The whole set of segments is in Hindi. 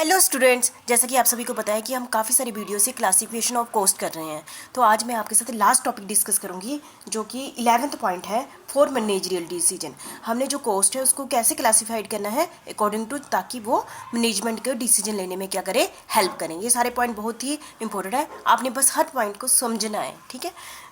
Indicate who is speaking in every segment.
Speaker 1: हेलो स्टूडेंट्स, जैसा कि आप सभी को पता है कि हम काफ़ी सारी वीडियो से क्लासिफिकेशन ऑफ कॉस्ट कर रहे हैं। तो आज मैं आपके साथ लास्ट टॉपिक डिस्कस करूंगी जो कि 11th पॉइंट है फॉर मैनेजरियल डिसीजन। हमने जो कॉस्ट है उसको कैसे क्लासिफाइड करना है अकॉर्डिंग टू, ताकि वो मैनेजमेंट के डिसीजन लेने में क्या करे, हेल्प करें। ये सारे पॉइंट बहुत ही इंपॉर्टेंट है, आपने बस हर पॉइंट को समझना है, ठीक है।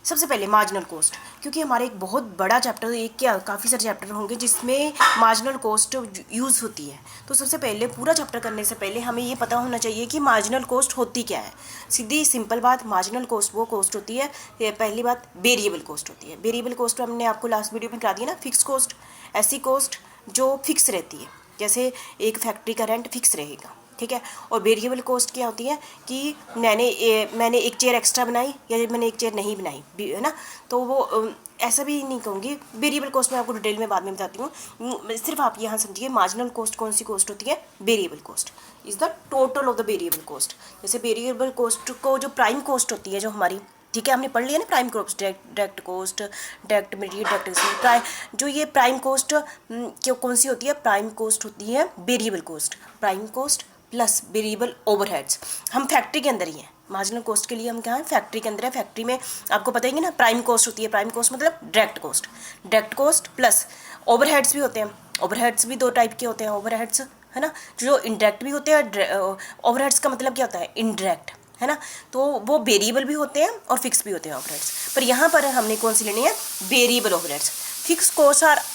Speaker 1: सबसे पहले मार्जिनल कॉस्ट, क्योंकि हमारे एक बहुत बड़ा चैप्टर, एक क्या काफ़ी सारे चैप्टर होंगे जिसमें मार्जिनल कॉस्ट यूज़ होती है। तो सबसे पहले पूरा चैप्टर करने से पहले हमें ये पता होना चाहिए कि मार्जिनल कॉस्ट होती क्या है। सीधी सिंपल बात, मार्जिनल कॉस्ट वो कॉस्ट होती है, ये पहली बात वेरिएबल कॉस्ट होती है। वेरिएबल कॉस्ट हमने आपको लास्ट वीडियो में करा दिया ना। फिक्स कॉस्ट ऐसी कॉस्ट जो फिक्स रहती है, जैसे एक फैक्ट्री का रेंट फिक्स रहेगा, ठीक है। और वेरिएबल कॉस्ट क्या होती है कि मैंने एक चेयर एक्स्ट्रा बनाई या मैंने एक चेयर नहीं बनाई, है ना। तो वो ऐसा भी नहीं कहूँगी। वेरिएबल कॉस्ट मैं आपको डिटेल में बाद में बताती हूँ। सिर्फ आप यहाँ समझिए मार्जिनल कॉस्ट कौन सी कॉस्ट होती है। Variable cost is the total of the variable cost. जैसे वेरिएबल कॉस्ट को जो प्राइम कॉस्ट होती है जो हमारी, ठीक है, हमने पढ़ लिया ना, prime cost, direct cost, direct material, direct जो ये प्राइम कॉस्ट क्यों कौन सी होती है, प्राइम कॉस्ट होती है variable cost. Prime cost plus variable overheads. हम फैक्ट्री के अंदर ही हैं, मार्जिनल कॉस्ट के लिए हम क्या है, फैक्ट्री के अंदर है। फैक्ट्री में आपको पता ही है ना, प्राइम कॉस्ट होती है। प्राइम कॉस्ट मतलब direct cost, direct cost plus overheads भी होते हैं। ओवरहेड्स भी दो टाइप के होते हैं, ओवरहेड्स, है ना, जो इनडायरेक्ट भी होते हैं। ओवरहेड्स का मतलब क्या होता है, इनडायरेक्ट, है ना। तो वो वेरिएबल भी होते हैं और फिक्स भी होते हैं ओवरहेड्स। पर यहाँ पर हमने कौन सी लेनी है, variable overheads. Fix cost are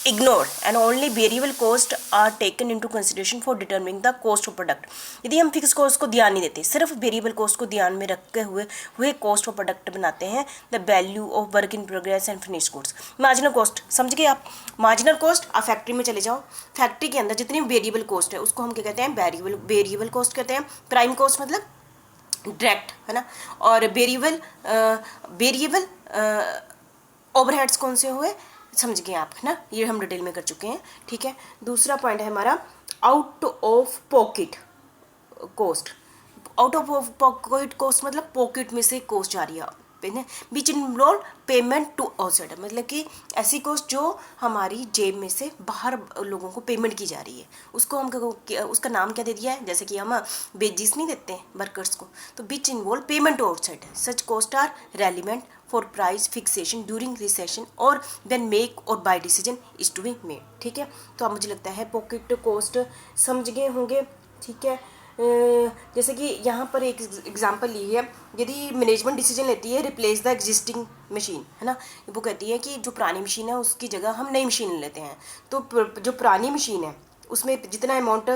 Speaker 1: ignored and only variable cost are taken into consideration for determining the cost of product। यदि हम फिक्स कॉस्ट को ध्यान नहीं देते, सिर्फ वेरिएबल कॉस्ट को ध्यान में रखते हुए कॉस्ट ऑफ प्रोडक्ट बनाते हैं, the value of work in progress and finish goods. Marginal cost समझ गए आप। मार्जिनल कॉस्ट, आप फैक्ट्री में चले जाओ, फैक्ट्री के अंदर जितनी वेरिएबल कॉस्ट है उसको हम क्या कहते हैं, वेरिएबल कॉस्ट कहते हैं। प्राइम कॉस्ट मतलब डायरेक्ट, है ना। और वेरिएबल ओवरहेड्स कौन से हुए, समझ गए आप, है ना। ये हम डिटेल में कर चुके हैं, ठीक है। दूसरा पॉइंट है हमारा out of pocket cost. Out of pocket cost मतलब पॉकेट में से कॉस्ट जा रही है, बीच इनवॉल्व पेमेंट टू आउटसाइडर, मतलब कि ऐसी कॉस्ट जो हमारी जेब में से बाहर लोगों को पेमेंट की जा रही है, उसको हम उसका नाम क्या दे दिया है, जैसे कि हम वेजिस नहीं देते हैं वर्कर्स को, तो which involve payment to outsider. Such cost are relevant for price fixation during recession और then make or buy decision is to be made, ठीक है। तो अब मुझे लगता है पॉकेट कॉस्ट समझ गए होंगे, ठीक है। जैसे कि यहाँ पर एक एग्जांपल ली है, यदि मैनेजमेंट डिसीजन लेती है रिप्लेस द एग्जिस्टिंग मशीन, है ना, वो कहती है कि जो पुरानी मशीन है उसकी जगह हम नई मशीन लेते हैं। तो जो पुरानी मशीन है उसमें जितना अमाउंट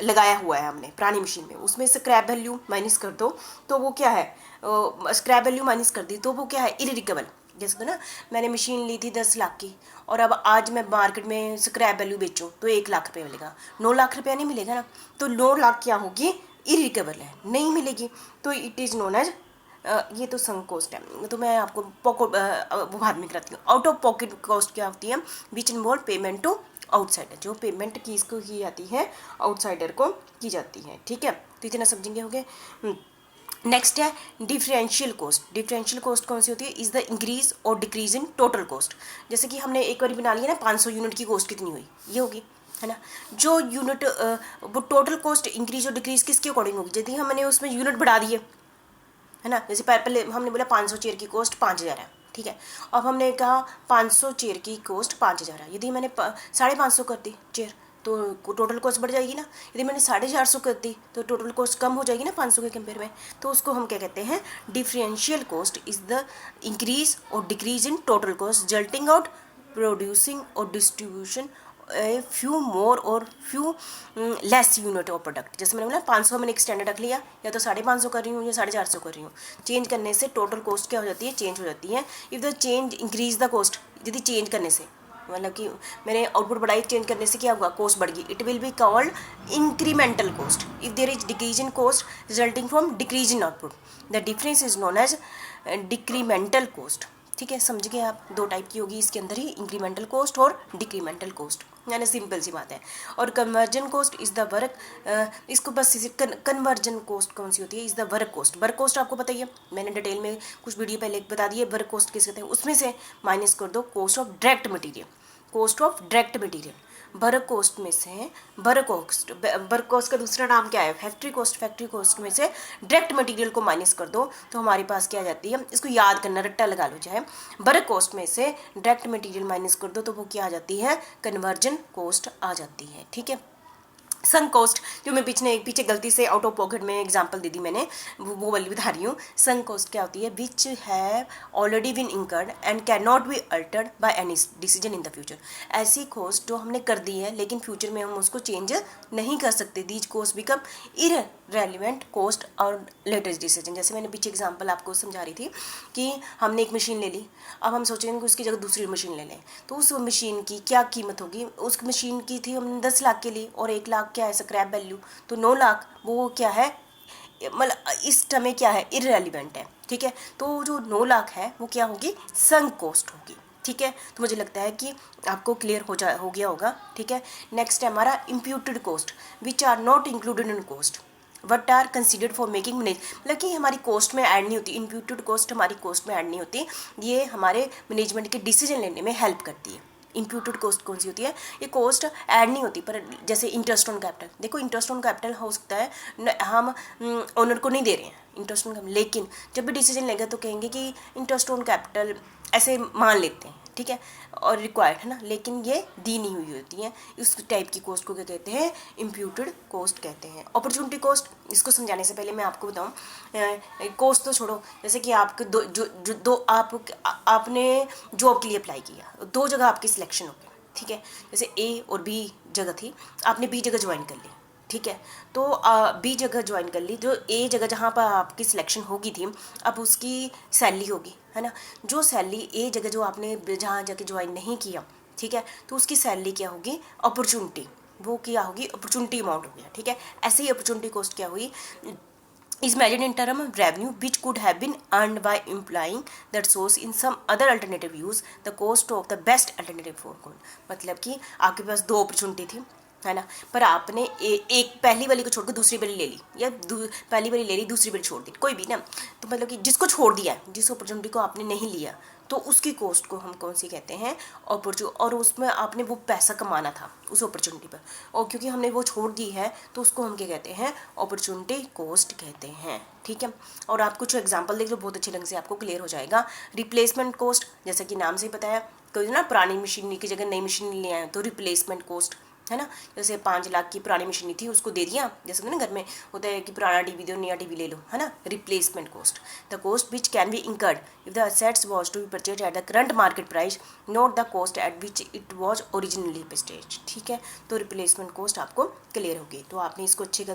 Speaker 1: लगाया हुआ है हमने पुरानी मशीन में, उसमें स्क्रैप वैल्यू माइनस कर दो तो वो क्या है, स्क्रैप वैल्यू माइनस कर दी तो वो क्या है, इररिकवेबल। जैसे तो ना, मैंने मशीन ली थी 10 लाख की और अब आज मैं मार्केट में स्क्रैप वैल्यू बेचूँ तो 1 लाख रुपये मिलेगा, 9 लाख रुपया नहीं मिलेगा ना। तो 9 लाख क्या होगी, इररिकवेबल है, नहीं मिलेगी। तो इट इज़ नोन एज, ये तो संक कॉस्ट है, तो मैं आपको वो बाद में कराती हूँ। आउट ऑफ पॉकेट कॉस्ट क्या होती है, which involve payment to outsider, जो पेमेंट किसको की जाती है, आउटसाइडर को की जाती है, ठीक है। तो इतना समझेंगे हो गए। नेक्स्ट है डिफरेंशियल कॉस्ट। डिफरेंशियल कॉस्ट कौन सी होती है, is the increase or decrease in total cost. जैसे कि हमने एक बार बना लिया ना, 500 यूनिट की कॉस्ट कितनी हुई, ये होगी, है ना। जो यूनिट वो total cost increase or decrease किसके अकॉर्डिंग होगी, यदि हमने उसमें यूनिट बढ़ा दिए, है ना। जैसे पहले हमने बोला 500 चेयर की कॉस्ट 5000 है, ठीक है। अब हमने कहा 500 चेयर की कॉस्ट 5000 है, यदि मैंने 550 कर दी चेयर तो टोटल कॉस्ट बढ़ जाएगी ना। यदि मैंने 450 कर दी तो टोटल कॉस्ट कम हो जाएगी ना 500 के कंपेयर में। तो उसको हम क्या कहते हैं, differential cost is the increase or decrease in total cost resulting out producing or distribution a few more or few less unit of product. जैसे मैंने बोला 500 मैंने एक स्टैंडर्ड रख लिया, या तो 550 कर रही हूँ या 450 कर रही हूँ। चेंज करने से टोटल कॉस्ट क्या हो जाती है, चेंज हो जाती है। If the change increase the cost, यदि चेंज करने से मतलब कि मैंने आउटपुट बढ़ाई, चेंज करने से क्या हुआ, कॉस्ट बढ़ गई, it will be called incremental cost. If there is decrease in cost resulting from decrease in output, the difference is known as decremental cost, ठीक है। समझ गए आप, दो टाइप की होगी इसके अंदर ही, इंक्रीमेंटल कॉस्ट और डिक्रीमेंटल कॉस्ट, यानी सिंपल सी बात है। और conversion cost is the work, इसको बस कन्वर्जन कॉस्ट कौन सी होती है, is the work cost. Work cost आपको पता ही है, मैंने डिटेल में कुछ वीडियो पहले बता दी है वर्क कॉस्ट किस कहते हैं। उसमें से माइनस कर दो cost of direct material, cost of direct material. Work cost में से वर्क कॉस्ट का दूसरा नाम क्या है? Factory cost. फैक्ट्री कॉस्ट में से डायरेक्ट मटेरियल को माइनस कर दो तो हमारे पास क्या आ जाती है, इसको याद करना, रट्टा लगा लो चाहे। वर्क कॉस्ट में से डायरेक्ट मटेरियल माइनस कर दो तो वो क्या आ जाती है? कन्वर्जन कॉस्ट आ जाती है। ठीक है। संक कॉस्ट, जो मैं पीछे गलती से आउट ऑफ पॉकेट में एग्जांपल दे दी मैंने, वो वाली बता रही हूँ। संक कॉस्ट क्या होती है? Which have already been incurred and can not be altered by any decision in the future. ऐसी कॉस्ट जो हमने कर दी है लेकिन फ्यूचर में हम उसको चेंज नहीं कर सकते। These cost become irrelevant cost और लेटेस्ट डिसीजन। जैसे मैंने पीछे एग्जांपल आपको समझा रही थी कि हमने एक मशीन ले ली, अब हम सोचेंगे कि उसकी जगह दूसरी मशीन ले लें, तो उस मशीन की क्या कीमत होगी? उस मशीन की थी हमने 10 लाख के लिए और 1 लाख क्या है स्क्रैप वैल्यू, तो 9 लाख वो क्या है, मतलब इस समय क्या है, इररेलेवेंट है। ठीक है। तो जो 9 लाख है वो क्या होगी? संक कॉस्ट होगी। ठीक है। तो मुझे लगता है कि आपको क्लियर हो गया होगा। ठीक है। नेक्स्ट है हमारा imputed cost which are not included in cost what are considered for making manage, मतलब कि हमारी कॉस्ट में ऐड नहीं होती। इम्प्यूटेड कॉस्ट हमारी कॉस्ट में ऐड नहीं होती, ये हमारे मैनेजमेंट के डिसीजन लेने में हेल्प करती है। इम्प्यूटेड कॉस्ट कौन सी होती है? ये कॉस्ट ऐड नहीं होती, पर जैसे इंटरेस्ट ऑन कैपिटल, देखो इंटरेस्ट ऑन कैपिटल हो सकता है हम ओनर को नहीं दे रहे हैं इंटरेस्ट ऑन कैपिटल, लेकिन जब भी डिसीजन लेंगे तो कहेंगे कि इंटरेस्ट ऑन कैपिटल ऐसे मान लेते हैं। ठीक है। और रिक्वायर्ड है ना, लेकिन ये दी नहीं हुई होती हैं। इस टाइप की कॉस्ट को क्या कहते हैं? इम्प्यूटेड कॉस्ट कहते हैं। अपॉर्चुनिटी कॉस्ट, इसको समझाने से पहले मैं आपको बताऊं, कॉस्ट तो छोड़ो, जैसे कि आपके आपने जॉब के लिए अप्लाई किया, 2 जगह आपकी सिलेक्शन हो गई। ठीक है। जैसे ए और बी जगह थी, आपने बी जगह ज्वाइन कर ली। ठीक है। तो बी जगह ज्वाइन कर ली, जो ए जगह जहाँ पर आपकी सिलेक्शन होगी थी, अब उसकी सैलरी होगी, है ना। जो सैलरी ए जगह जो आपने जहाँ जाके ज्वाइन नहीं किया, ठीक है, तो उसकी सैलरी क्या होगी? अपॉर्चुनिटी, वो क्या होगी? अपॉर्चुनिटी अमाउंट हो गया। ठीक है। ऐसे ही अपॉर्चुनिटी कॉस्ट क्या हुई? is measured in term of revenue which could have been earned by employing that source in some other alternative use the cost of the best alternative for good। मतलब कि आपके पास 2 अपॉर्चुनिटी थी, है ना, पर आपने एक पहली वाली को छोड़ कर दूसरी वाली ले ली, या पहली वाली ले ली दूसरी वाली छोड़ दी, कोई भी ना। तो मतलब कि जिसको छोड़ दिया, जिस अपॉर्चुनिटी को आपने नहीं लिया, तो उसकी कॉस्ट को हम कौन सी कहते हैं? और उसमें आपने वो पैसा कमाना था उस अपॉर्चुनिटी पर, और क्योंकि हमने वो छोड़ दी है तो उसको हम क्या कहते हैं? अपॉर्चुनिटी कॉस्ट कहते हैं। ठीक है। और आप कुछ एग्जांपल देख लो, बहुत अच्छे ढंग से आपको क्लियर हो जाएगा। रिप्लेसमेंट कॉस्ट, जैसा कि नाम से ही बताया, कोई ना पुरानी मशीनरी की जगह नई मशीनरी ले आए तो रिप्लेसमेंट कॉस्ट, है ना। जैसे 5 लाख की पुरानी मशीनरी थी, उसको दे दिया, जैसे ना घर में होता है कि पुराना टीवी दो, नया टीवी ले लो, है ना। Replacement cost, the cost which can be incurred if the assets was to be purchase at the current market price, not the cost at which it was originally purchase. ठीक है। तो रिप्लेसमेंट कॉस्ट आपको क्लियर होगी, तो आपने इसको अच्छे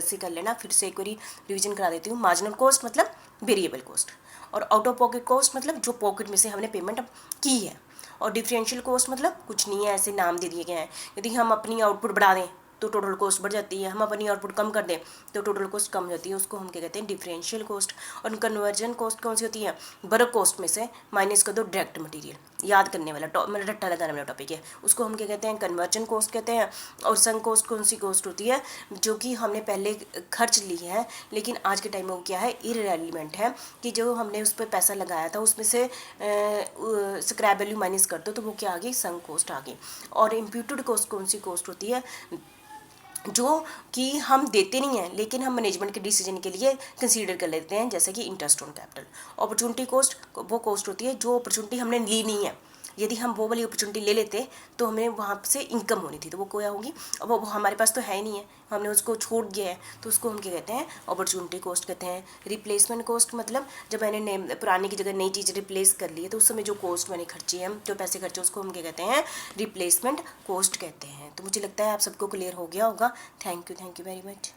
Speaker 1: से कर लेना। फिर से एक बार रिविजन करा देती हूँ। मार्जिनल कॉस्ट मतलब वेरिएबल कॉस्ट, और आउट ऑफ पॉकेट कॉस्ट मतलब जो पॉकेट में से हमने पेमेंट की है, और डिफरेंशियल कॉस्ट मतलब कुछ नहीं है, ऐसे नाम दे दिए गए हैं। यदि हम अपनी आउटपुट बढ़ा दें तो टोटल कॉस्ट बढ़ जाती है, हम अपनी आउटपुट कम कर दें तो टोटल कॉस्ट कम हो जाती है, उसको हम क्या कहते हैं? Differential cost. और कन्वर्जन कॉस्ट कौन सी होती है? वर्क कॉस्ट में से माइनस कर दो डायरेक्ट मटेरियल, याद करने वाला मतलब रट्टा लगाने वाला टॉपिक है, उसको हम क्या कहते हैं? कन्वर्जन कॉस्ट कहते हैं। और संक कॉस्ट कौन सी कॉस्ट होती है? जो कि हमने पहले खर्च ली है लेकिन आज के टाइम में वो क्या है? इररेलेवेंट है, कि जो हमने उस पर पैसा लगाया था उसमें से स्क्रैप वैल्यू माइनस कर दो तो वो क्या आ गई? संक कॉस्ट आ गई। और इम्प्यूटेड कॉस्ट कौन सी कॉस्ट होती है? जो कि हम देते नहीं हैं लेकिन हम मैनेजमेंट के डिसीजन के लिए कंसीडर कर लेते हैं, जैसे कि interest on capital. Opportunity cost वो कॉस्ट होती है जो अपॉर्चुनिटी हमने ली नहीं है, यदि हम वो वाली अपॉर्चुनिटी ले लेते तो हमें वहाँ से इनकम होनी थी, तो वो क्या होगी? अब वो हमारे पास तो है ही नहीं है, हमने उसको छोड़ दिया है, तो उसको हम क्या कहते हैं? अपॉर्चुनिटी कॉस्ट कहते हैं। रिप्लेसमेंट कॉस्ट मतलब जब मैंने पुरानी की जगह नई चीज़ रिप्लेस कर ली है तो उस समय जो कॉस्ट मैंने खर्ची है, जो पैसे खर्चे, उसको हम क्या कहते हैं? रिप्लेसमेंट कॉस्ट कहते हैं। तो मुझे लगता है आप सबको क्लियर हो गया होगा। Thank you very much.